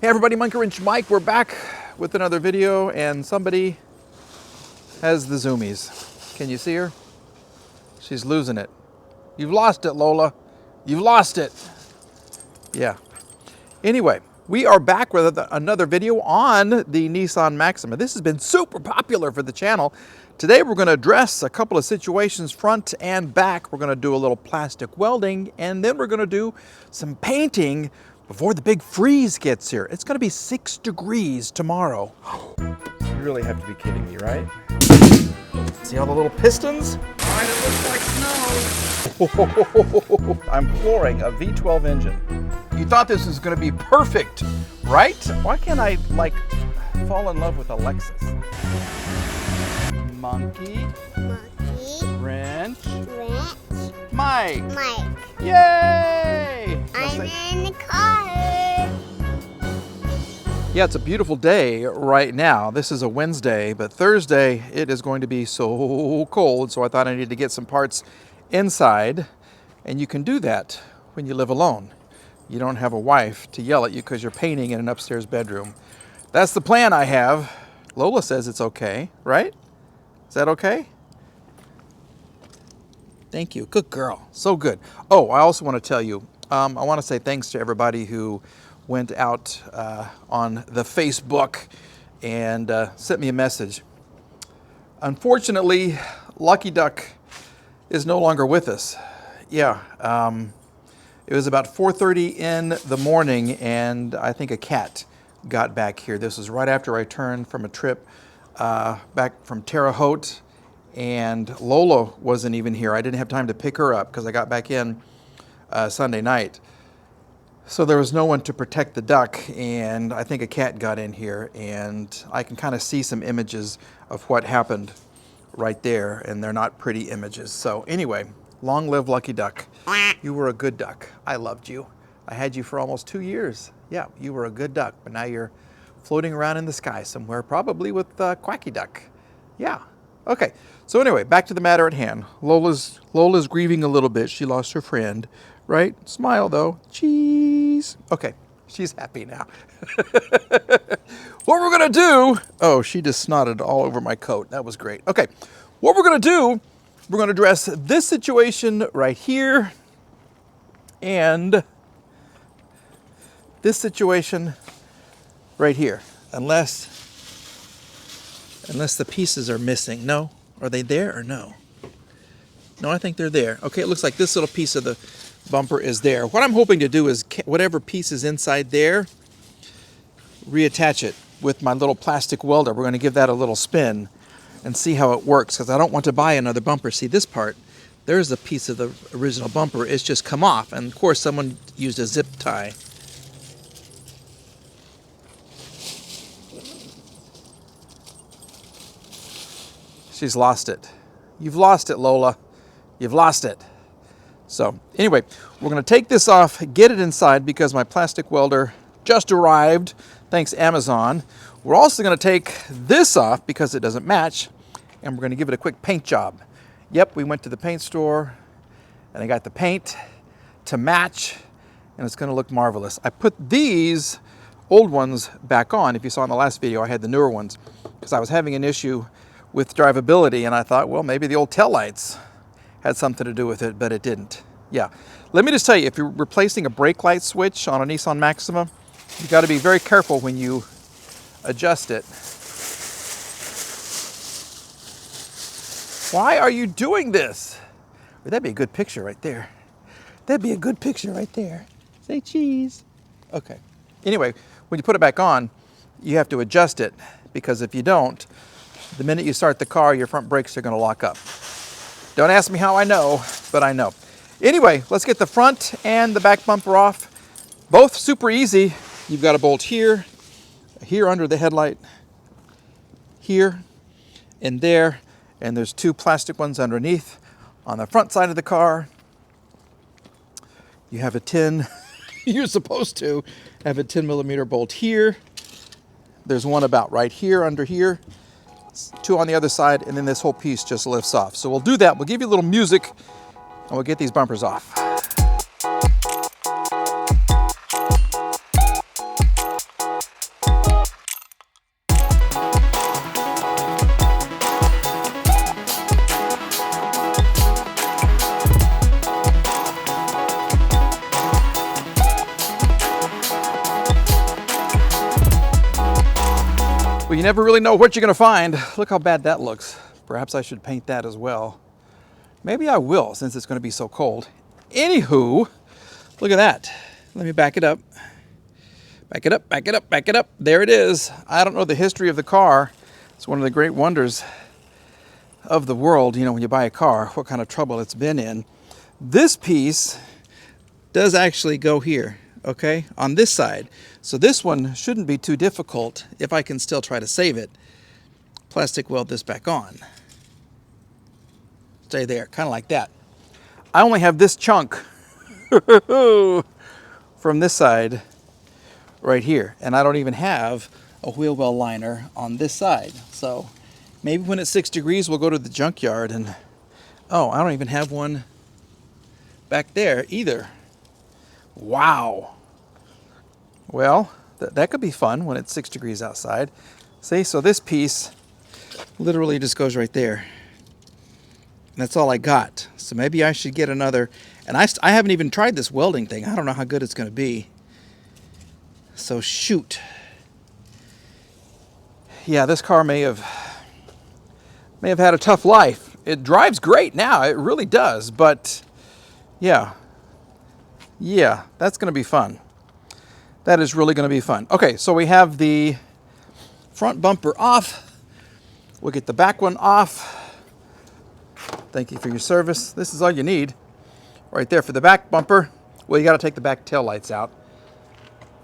Hey everybody, Monkey Wrench Mike. We're back with another video, and somebody has the zoomies. Can you see her? She's losing it. You've lost it, Lola. You've lost it. Yeah. Anyway, we are back with another video on the Nissan Maxima. This has been super popular for the channel. Today we're going to address a couple of situations front and back. We're going to do a little plastic welding, and then we're going to do some painting before the big freeze gets here. It's going to be 6 degrees tomorrow. You really have to be kidding me, right? See all the little pistons? Alright, it looks like snow. I'm flooring a V12 engine. You thought this was going to be perfect, right? Why can't I, like, fall in love with a Lexus? Monkey. Wrench. Mike. Yay! I'm in the car. Yeah, it's a beautiful day right now. This is a Wednesday, but Thursday it is going to be so cold, so I thought I needed to get some parts inside, and you can do that when you live alone. You don't have a wife to yell at you because you're painting in an upstairs bedroom. That's the plan I have. Lola says it's okay, right? Is that okay? Thank you. Good girl. So good. Oh, I also want to tell you, I want to say thanks to everybody who went out on the Facebook and sent me a message. Unfortunately, Lucky Duck is no longer with us. Yeah, it was about 4:30 in the morning, and I think a cat got back here. This was right after I returned from a trip back from Terre Haute, and Lola wasn't even here. I didn't have time to pick her up because I got back in Sunday night. So there was no one to protect the duck, and I think a cat got in here, and I can kind of see some images of what happened right there, and they're not pretty images. So anyway, long live Lucky Duck. You were a good duck. I loved you. I had you for almost 2 years. Yeah, you were a good duck, but now you're floating around in the sky somewhere, probably with Quacky Duck. Yeah. Okay, so anyway, back to the matter at hand. Lola's grieving a little bit. She lost her friend, right? Smile, though. Cheese. Okay, she's happy now. What we're going to do... Oh, she just snotted all over my coat. That was great. Okay, what we're going to do, we're going to address this situation right here and this situation right here, unless the pieces are missing. No? Are they there or no? No, I think they're there. Okay, it looks like this little piece of the bumper is there. What I'm hoping to do is whatever piece is inside there, reattach it with my little plastic welder. We're going to give that a little spin and see how it works, because I don't want to buy another bumper. See this part? There's a piece of the original bumper. It's just come off, and of course someone used a zip tie. She's lost it. You've lost it, Lola. You've lost it. So anyway, we're going to take this off, get it inside, because my plastic welder just arrived. Thanks, Amazon. We're also going to take this off because it doesn't match, and we're going to give it a quick paint job. Yep, we went to the paint store, and I got the paint to match, and it's going to look marvelous. I put these old ones back on. If you saw in the last video, I had the newer ones because I was having an issue with drivability, and I thought, well, maybe the old taillights had something to do with it, but it didn't. Yeah. Let me just tell you, if you're replacing a brake light switch on a Nissan Maxima, you got to be very careful when you adjust it. Why are you doing this? Well, that'd be a good picture right there. That'd be a good picture right there. Say cheese. Okay. Anyway, when you put it back on, you have to adjust it, because if you don't, the minute you start the car, your front brakes are going to lock up. Don't ask me how I know, but I know. Anyway, let's get the front and the back bumper off. Both super easy. You've got a bolt here, here under the headlight, here, and there. And there's 2 plastic ones underneath on the front side of the car. You have a 10, you're supposed to have a 10mm bolt here. There's one about right here, under here. 2 on the other side, and then this whole piece just lifts off. So we'll do that. We'll give you a little music, and we'll get these bumpers off. Well, you never really know what you're going to find. Look how bad that looks. Perhaps I should paint that as well. Maybe I will, since it's going to be so cold. Anywho, look at that. Let me back it up. Back it up, back it up, back it up. There it is. I don't know the history of the car. It's one of the great wonders of the world, you know, when you buy a car, what kind of trouble it's been in. This piece does actually go here, okay, on this side. So this one shouldn't be too difficult if I can still try to save it. Plastic weld this back on. Stay there, kind of like that. I only have this chunk from this side right here, and I don't even have a wheel well liner on this side. So maybe when it's 6 degrees, we'll go to the junkyard and, oh, I don't even have one back there either. Wow. Well, that could be fun when it's 6 degrees outside. See, so this piece literally just goes right there. And that's all I got. So maybe I should get another. And I haven't even tried this welding thing. I don't know how good it's going to be. So shoot. Yeah, this car may have had a tough life. It drives great now. It really does. But yeah, that's going to be fun. That is really going to be fun. Okay, so we have the front bumper off. We'll get the back one off. Thank you for your service. This is all you need right there for the back bumper. Well, you got to take the back tail lights out.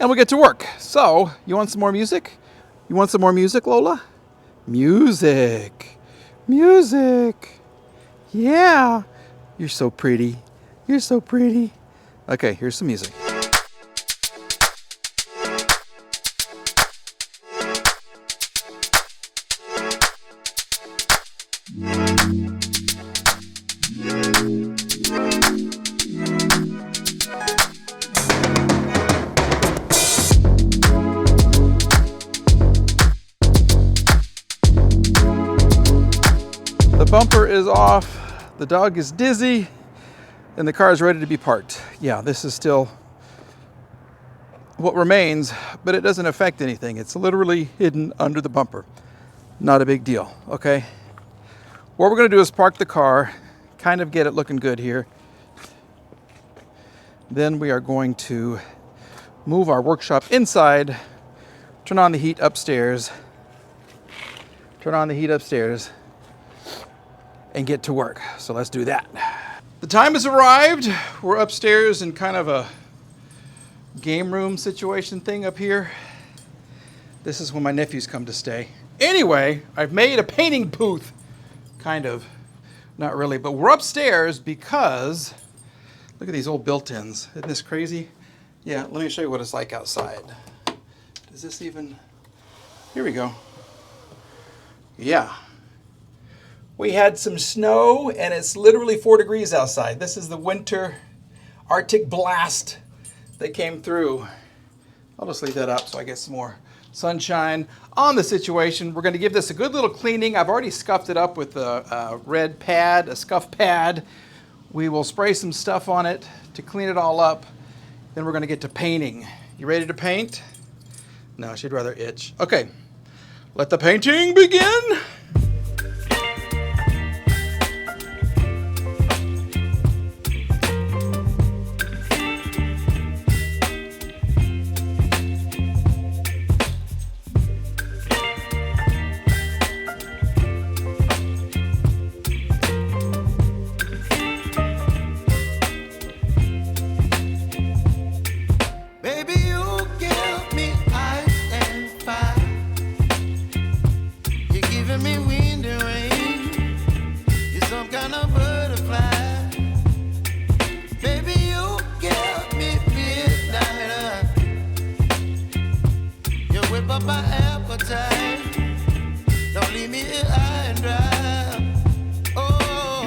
And we'll get to work. So, you want some more music? You want some more music, Lola? Music. Music. Yeah. You're so pretty. You're so pretty. Okay, here's some music. The bumper is off, the dog is dizzy, and the car is ready to be parked. Yeah, this is still what remains, but it doesn't affect anything. It's literally hidden under the bumper. Not a big deal, okay? What we're gonna do is park the car, kind of get it looking good here. Then we are going to move our workshop inside, turn on the heat upstairs, and get to work. So let's do that. The time has arrived. We're upstairs in kind of a game room situation thing up here. This is when my nephews come to stay. Anyway, I've made a painting booth. Kind of. Not really, but we're upstairs because look at these old built-ins. Isn't this crazy? Yeah, let me show you what it's like outside. Does this even... Here we go. Yeah. We had some snow and it's literally 4 degrees outside. This is the winter Arctic blast that came through. I'll just leave that up so I get some more sunshine on the situation. We're going to give this a good little cleaning. I've already scuffed it up with a red pad, a scuff pad. We will spray some stuff on it to clean it all up. Then we're going to get to painting. You ready to paint? No, she'd rather itch. Okay, let the painting begin.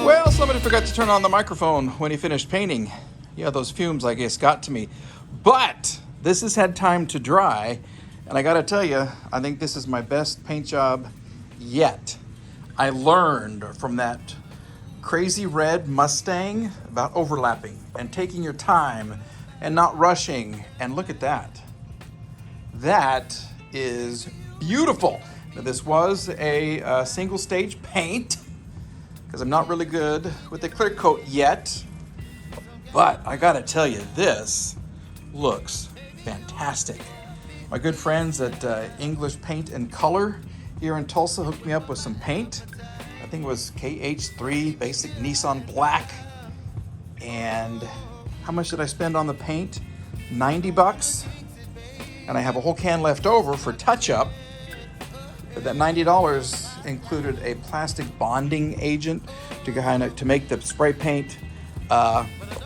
Well, somebody forgot to turn on the microphone when he finished painting. Yeah, those fumes, I guess, got to me. But this has had time to dry, and I gotta tell you, I think this is my best paint job yet. I learned from that crazy red Mustang about overlapping and taking your time and not rushing. And look at that. That is beautiful. Now, this was a single stage paint because I'm not really good with the clear coat yet. But I gotta tell you, this looks fantastic. My good friends at English Paint and Color here in Tulsa hooked me up with some paint. I think it was KH3 basic Nissan black. And how much did I spend on the paint? 90 bucks. And I have a whole can left over for touch-up. But that $90 included a plastic bonding agent to make the spray paint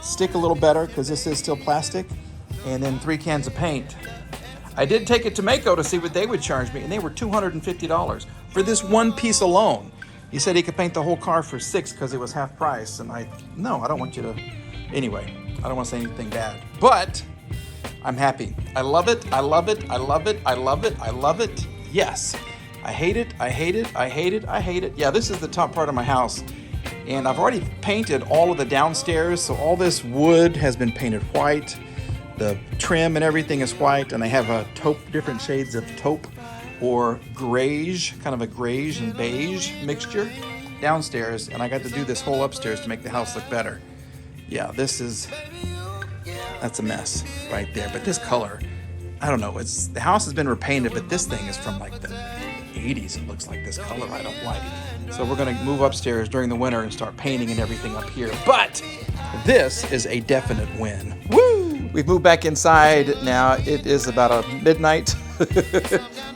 stick a little better, because this is still plastic, and then 3 cans of paint. I did take it to Mako to see what they would charge me, and they were $250 for this one piece alone. He said he could paint the whole car for $6 because it was half price, and I don't want you to. Anyway, I don't want to say anything bad, but I'm happy. I love it. I love it. I love it. I love it. I love it. Yes. I hate it. I hate it. I hate it. I hate it. Yeah, this is the top part of my house. And I've already painted all of the downstairs, so all this wood has been painted white. The trim and everything is white, and I have a taupe, different shades of taupe or grayish, kind of a grayish and beige mixture downstairs, and I got to do this whole upstairs to make the house look better. Yeah, that's a mess right there. But this color, I don't know, the house has been repainted, but this thing is from like the 80s. It looks like this color I don't like. So we're gonna move upstairs during the winter and start painting and everything up here. But this is a definite win. Woo! We've moved back inside now. It is about midnight.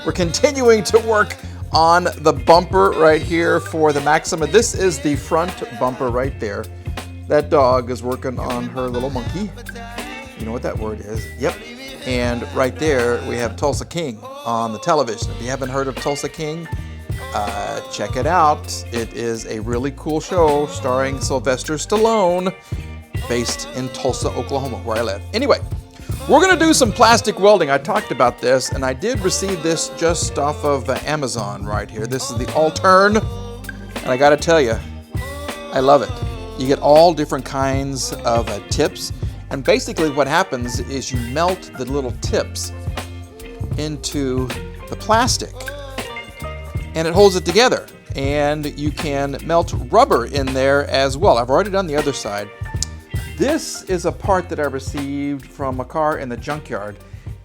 We're continuing to work on the bumper right here for the Maxima. This is the front bumper right there. That dog is working on her little monkey. You know what that word is. Yep. And right there we have Tulsa King on the television. If you haven't heard of Tulsa King, check it out. It is a really cool show starring Sylvester Stallone, based in Tulsa, Oklahoma, where I live. Anyway, we're gonna do some plastic welding. I talked about this, and I did receive this just off of Amazon right here. This is the Altern, and I gotta tell you, I love it. You get all different kinds of tips, and basically what happens is you melt the little tips into the plastic, and it holds it together. And you can melt rubber in there as well. I've already done the other side. This is a part that I received from a car in the junkyard,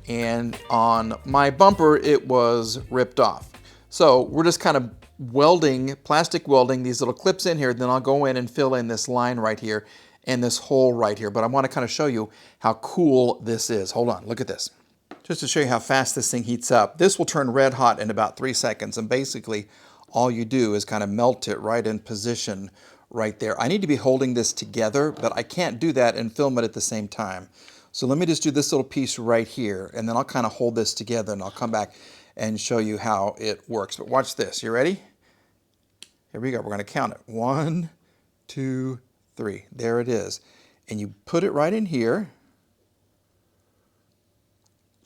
and on my bumper it was ripped off. So we're just kind of plastic welding these little clips in here, then I'll go in and fill in this line right here and this hole right here. But I want to kind of show you how cool this is. Hold on, look at this. Just to show you how fast this thing heats up. This will turn red hot in about 3 seconds, and basically all you do is kind of melt it right in position right there. I need to be holding this together, but I can't do that and film it at the same time. So let me just do this little piece right here, and then I'll kind of hold this together, and I'll come back and show you how it works. But watch this. You ready? Here we go. We're going to count it. 1, 2, 3. There it is. And you put it right in here,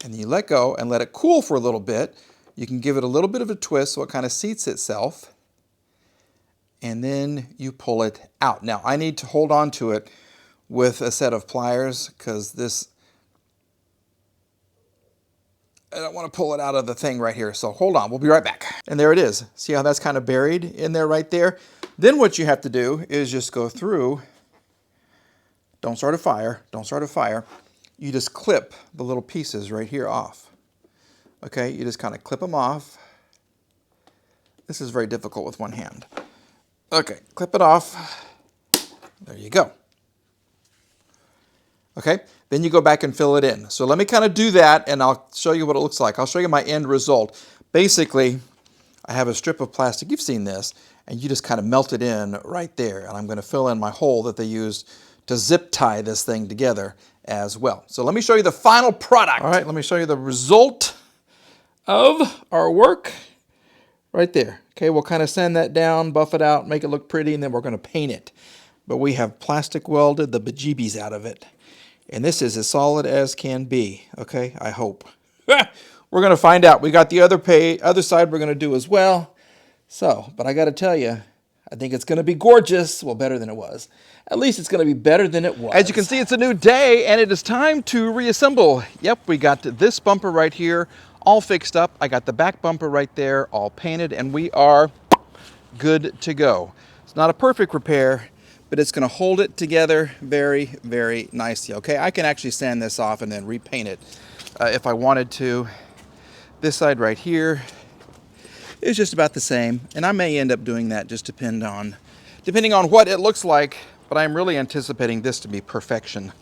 and then you let go and let it cool for a little bit. You can give it a little bit of a twist so it kind of seats itself. And then you pull it out. Now, I need to hold on to it with a set of pliers because I don't want to pull it out of the thing right here. So hold on, we'll be right back. And there it is. See how that's kind of buried in there right there? Then what you have to do is just go through. Don't start a fire. Don't start a fire. You just clip the little pieces right here off. Okay, you just kind of clip them off. This is very difficult with one hand. Okay, clip it off. There you go. Okay, then you go back and fill it in. So let me kind of do that, and I'll show you what it looks like. I'll show you my end result. Basically, I have a strip of plastic. You've seen this, and you just kind of melt it in right there. And I'm going to fill in my hole that they used to zip tie this thing together as well. So let me show you the final product. All right, let me show you the result of our work right there. Okay, we'll kind of sand that down, buff it out, make it look pretty, and then we're going to paint it. But we have plastic welded the bejeebies out of it. And this is as solid as can be, okay? I hope. We're going to find out. We got the other side we're going to do as well. So, but I got to tell you, I think it's going to be gorgeous. Well, better than it was. At least it's going to be better than it was. As you can see, it's a new day, and it is time to reassemble. Yep, we got this bumper right here all fixed up. I got the back bumper right there all painted, and we are good to go. It's not a perfect repair, but it's going to hold it together very, very nicely. Okay, I can actually sand this off and then repaint it if I wanted to. This side right here is just about the same, and I may end up doing that, just depending on what it looks like, but I'm really anticipating this to be perfection.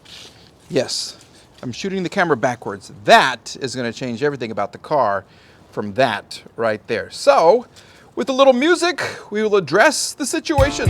Yes, I'm shooting the camera backwards. That is going to change everything about the car from that right there. So, with a little music, we will address the situation.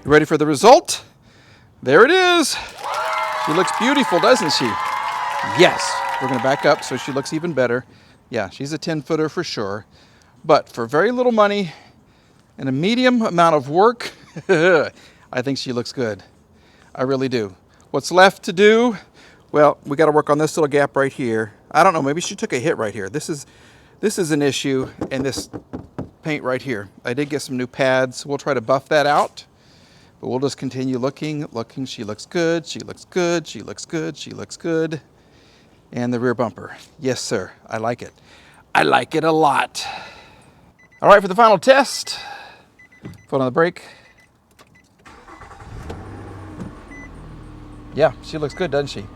Ready for the result? There it is. She looks beautiful, doesn't she? Yes. We're going to back up so she looks even better. Yeah, she's a 10-footer for sure. But for very little money and a medium amount of work, I think she looks good. I really do. What's left to do? Well, we got to work on this little gap right here. I don't know, maybe she took a hit right here. This is an issue, and this paint right here. I did get some new pads. We'll try to buff that out. But we'll just continue looking. She looks good, she looks good, she looks good, she looks good. And the rear bumper. Yes, sir, I like it. I like it a lot. All right, for the final test. Foot on the brake. Yeah, she looks good, doesn't she?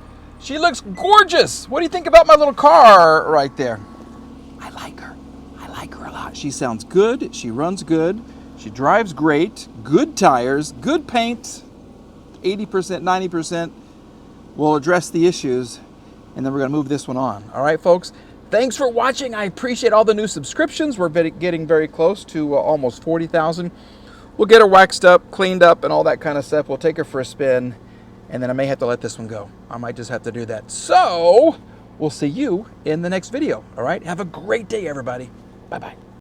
She looks gorgeous. What do you think about my little car right there? I like her. I like her a lot. She sounds good, she runs good. She drives great, good tires, good paint, 80%, 90%. We'll address the issues, and then we're going to move this one on. All right, folks? Thanks for watching. I appreciate all the new subscriptions. We're getting very close to almost 40,000. We'll get her waxed up, cleaned up, and all that kind of stuff. We'll take her for a spin, and then I may have to let this one go. I might just have to do that. So, we'll see you in the next video. All right? Have a great day, everybody. Bye-bye.